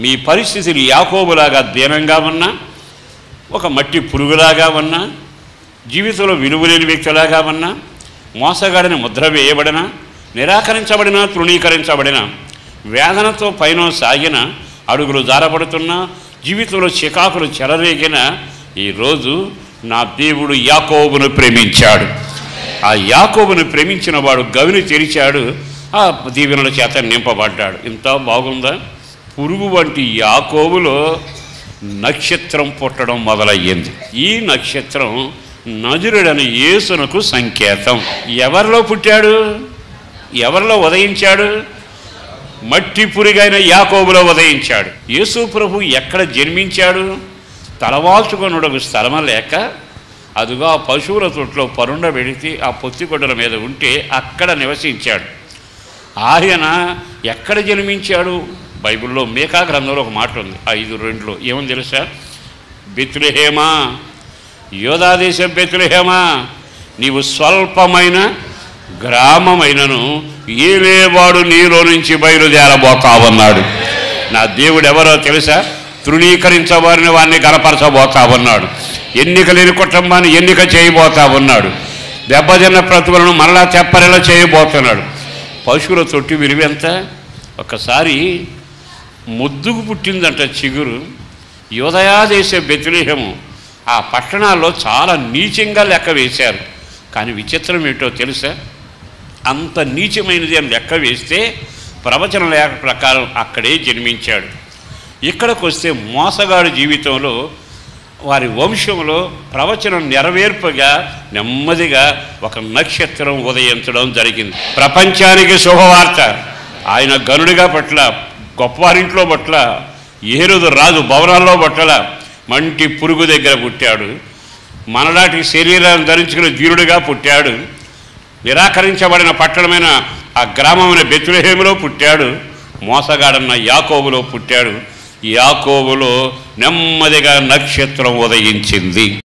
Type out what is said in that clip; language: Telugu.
మీ పరిస్థితులు యాకోబులాగా దీనంగా ఉన్నా, ఒక మట్టి పురుగులాగా ఉన్నా, జీవితంలో విలువలేని వ్యక్తిలాగా ఉన్నా, మోసగాడిని ముద్ర వేయబడిన, నిరాకరించబడిన, తృణీకరించబడిన, వేదనతో పైన సాగిన, అడుగులు జారబడుతున్న, జీవితంలో చికాకులు చెలరేగిన, ఈరోజు నా దేవుడు యాకోబును ప్రేమించాడు. ఆ యాకోబును ప్రేమించిన వాడు గవిని తెరిచాడు, ఆ దీవెనల చేత నింపబడ్డాడు. ఇంత బాగుందా? పురుగు వంటి యాకోబులో నక్షత్రం పుట్టడం మొదలయ్యింది. ఈ నక్షత్రం నజరుడని యేసునకు సంకేతం. ఎవరిలో పుట్టాడు? ఎవరిలో ఉదయించాడు? మట్టి పురుగైన యాకోబులో ఉదయించాడు. యేసు ప్రభు ఎక్కడ జన్మించాడు? తలవాల్చుకొనుడకు స్థలం లేక అదుగా ఆ పశువుల తొట్లో పరుండబెడితే ఆ పొత్తికొడ్డల మీద ఉంటే అక్కడ నివసించాడు. ఆయన ఎక్కడ జన్మించాడు? బైబిల్లో మీకా గ్రంథంలో ఒక మాట ఉంది, 5:2. ఏమని తెలుసా? బెత్లెహేమా, యోధాదేశం బెత్లెహేమా, నీవు స్వల్పమైన గ్రామమైనను ఏలేవాడు నీలో నుంచి బయలుదేరబోతావన్నాడు. నా దేవుడు ఎవరో తెలుసా? తృణీకరించబడిన వారిని గనపరచబోతా ఉన్నాడు. ఎన్నిక లేని కుటుంబాన్ని ఎన్నిక చేయబోతా ఉన్నాడు. దెబ్బతిన్న ప్రతిభలను మరలా తెప్పరిలా చేయబోతున్నాడు. పశువుల తొట్టి విలువెంత? ఒకసారి ముద్దుకు పుట్టిందంట చిగురు. యోదయాదేశ బెత్లెహేము ఆ పట్టణాల్లో చాలా నీచంగా లెక్క వేశారు. కానీ విచిత్రం ఏంటో తెలుసా? అంత నీచమైనది అని లెక్క వేస్తే ప్రవచన లేఖ ప్రకారం అక్కడే జన్మించాడు. ఇక్కడికి వస్తే మోసగాడి జీవితంలో, వారి వంశంలో ప్రవచనం నెరవేర్పుగా నెమ్మదిగా ఒక నక్షత్రం ఉదయించడం జరిగింది. ప్రపంచానికి శుభవార్త. ఆయన గనుడిగా పట్ల, గొప్పవారింట్లో పట్ల, ఏరుదు రాజు భవనాల్లో పట్ల మంటి పురుగు దగ్గర పుట్టాడు. మనలాంటి శరీరాన్ని ధరించుకుని ధీరుడిగా పుట్టాడు. నిరాకరించబడిన పట్టణమైన ఆ గ్రామమైన బెత్లెహేములో పుట్టాడు. మోసగాడన్న యాకోబులో పుట్టాడు. యాకోబులో నెమ్మదిగా నక్షత్రం ఉదయించింది.